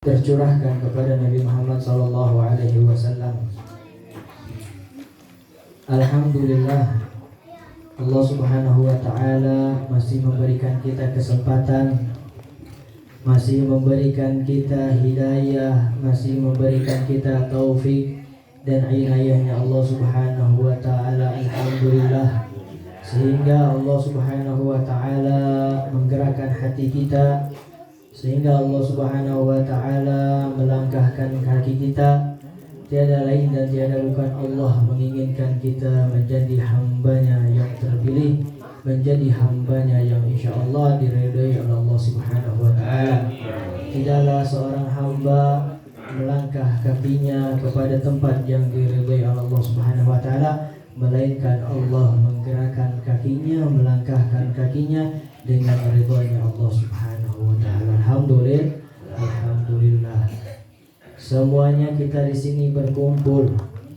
tercurahkan kepada Nabi Muhammad sallallahu alaihi wasallam. Alhamdulillah, Allah Subhanahu wa taala masih memberikan kita kesempatan, masih memberikan kita hidayah, masih memberikan kita taufik dan inayahnya Allah Subhanahu wa taala. Alhamdulillah, sehingga Allah Subhanahu wa taala menggerakkan hati kita, sehingga Allah Subhanahu wa taala melangkahkan kaki kita. Tiada lain dan tiada bukan Allah menginginkan kita menjadi hambanya yang terpilih, menjadi hambanya yang insya Allah diridhai oleh Allah Subhanahu wa taala. Tidaklah seorang hamba melangkah kakinya kepada tempat yang diridhai oleh Allah Subhanahu wa taala, melainkan Allah menggerakkan kakinya, melangkahkan kakinya dengan ridhonya Allah Subhanahu wa taala. Alhamdulillah. Semuanya kita di sini berkumpul,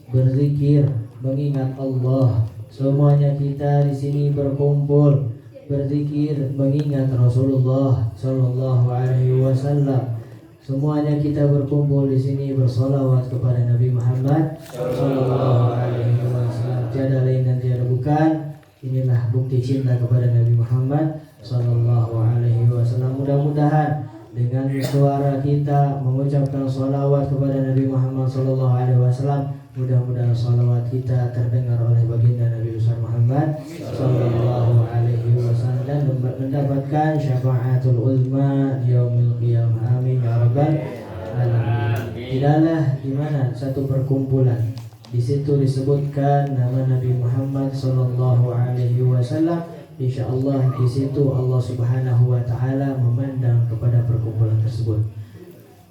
berzikir, mengingat Allah. Semuanya kita di sini berkumpul, berzikir, mengingat Rasulullah sallallahu alaihi wasallam. Semuanya kita berkumpul di sini bersolawat kepada Nabi Muhammad sallallahu alaihi wasallam. Tiada lain dan tiada bukan. Inilah bukti cinta kepada Nabi Muhammad sallallahu alaihi wasallam. Mudah-mudahan dengan suara kita mengucapkan salawat kepada Nabi Muhammad sallallahu alaihi wasallam, mudah-mudahan salawat kita terdengar oleh baginda Nabi besar Muhammad sallallahu alaihi wasallam dan mendapatkan syafaatul uzma yaumil qiyamah. Amin ya rabbal alamin. Tidaklah di mana satu perkumpulan di situ disebutkan nama Nabi Muhammad sallallahu alaihi wasallam, insyaallah di situ Allah Subhanahu wa taala memandang kepada perkumpulan tersebut.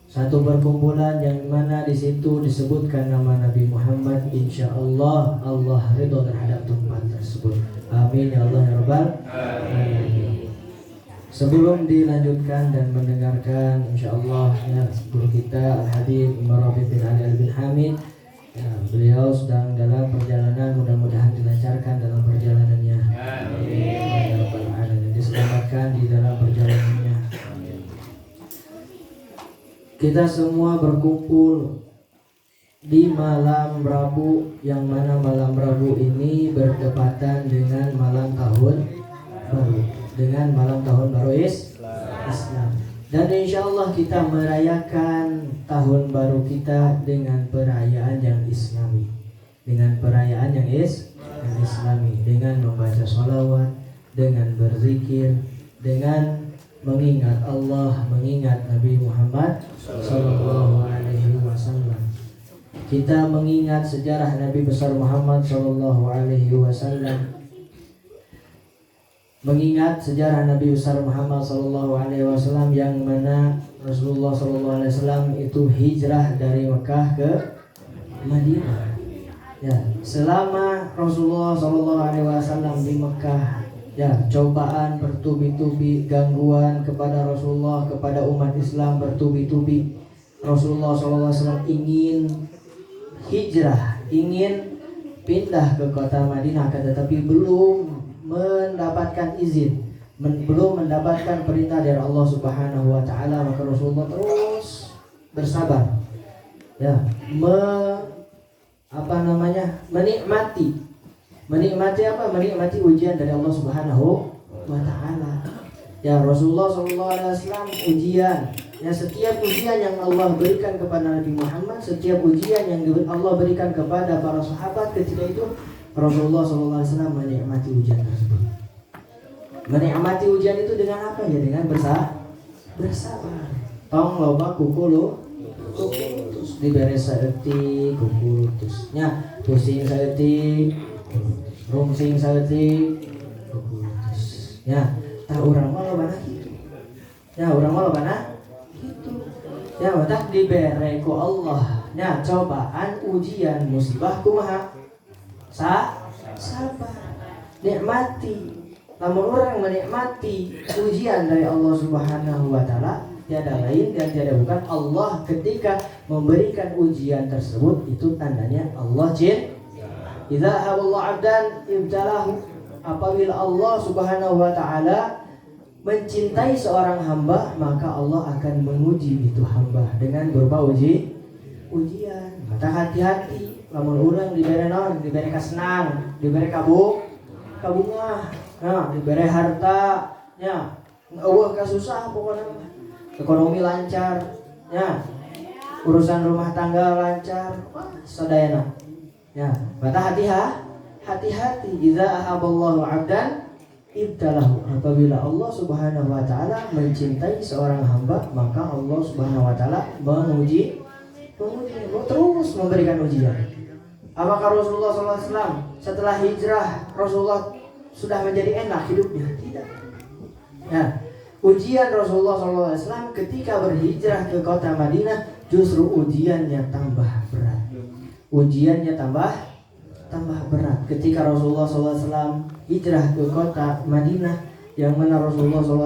Satu perkumpulan yang mana di situ disebutkan nama Nabi Muhammad, insyaallah Allah ridho terhadap tempat tersebut. Amin ya Allah ya rabbal alamin. Sebelum dilanjutkan dan mendengarkan insyaallah ya guru kita Al-Habib Umar Rafiq bin Ali Al-Bin Hamid, ya, beliau sedang dalam perjalanan, mudah-mudahan dilancarkan dalam perjalanannya. Amin. Diselamatkan di dalam perjalanannya. Kita semua berkumpul di malam Rabu, yang mana malam Rabu ini bertepatan dengan malam tahun baru, dengan malam tahun baru Islam. Dan insya Allah kita merayakan tahun baru kita dengan perayaan yang Islami, dengan perayaan yang Islami, dengan membaca sholawat, dengan berzikir, dengan mengingat Allah, mengingat Nabi Muhammad sallallahu alaihi wasallam. Kita mengingat sejarah Nabi besar Muhammad sallallahu alaihi wasallam, mengingat sejarah Nabi besar Muhammad sallallahu alaihi wasallam yang mana Rasulullah sallallahu alaihi wasallam itu hijrah dari Mekah ke Madinah. Ya, selama Rasulullah sallallahu alaihi wasallam di Mekah, ya, cobaan bertubi-tubi, gangguan kepada Rasulullah, kepada umat Islam bertubi-tubi. Rasulullah SAW ingin hijrah, ingin pindah ke kota Madinah, tetapi belum mendapatkan izin, belum mendapatkan perintah dari Allah Subhanahu wa taala. Maka Rasulullah terus bersabar, ya, menikmati apa? Menikmati ujian dari Allah Subhanahu wa taala. Ya, Rasulullah sallallahu alaihi wasallam ujian. Ya, setiap ujian yang Allah berikan kepada Nabi Muhammad, setiap ujian yang Allah berikan kepada para sahabat ketika itu, Rasulullah sallallahu alaihi wasallam menikmati ujian tersebut. Menikmati ujian itu dengan apa ya? Dengan bersabar. Tong loba kuku terus diberes saeutik kuku terus. Nya, pusing saeutik, rungsing saeutik, terus. Ya, tah urang mah lobana kitu. Ya, urang mah lobana kitu. Ya, matak dibere ku Allah. Ya, cobaan, ujian, musibah kumaha? Sabar. Nikmati. Namun orang menikmati ujian dari Allah Subhanahu wa taala, tiada lain dan tiada bukan Allah ketika memberikan ujian tersebut, itu tandanya Allah cinta. Idza haballahu 'abdan ibtalahu, apabila Allah Subhanahu wa taala mencintai seorang hamba, maka Allah akan menguji itu hamba dengan berupa ujian. Maka hati-hati, lamun urang dibere naon, dibere kasenang, dibere kabungah, nah dibere harta, nya eueuh kasusah pokoknya, ekonomi lancar, nya urusan rumah tangga lancar, sadayana. Ya, maka hati-hati idza ahaballahu 'abdan ibtalahu. Apabila Allah Subhanahu wa taala mencintai seorang hamba, maka Allah Subhanahu wa taala menguji terus memberikan ujian. Apakah Rasulullah SAW setelah hijrah Rasulullah sudah menjadi enak hidupnya? Tidak. Nah, ujian Rasulullah SAW ketika berhijrah ke kota Madinah justru ujiannya tambah berat. Ujiannya tambah berat ketika Rasulullah SAW hijrah ke kota Madinah, yang mana Rasulullah SAW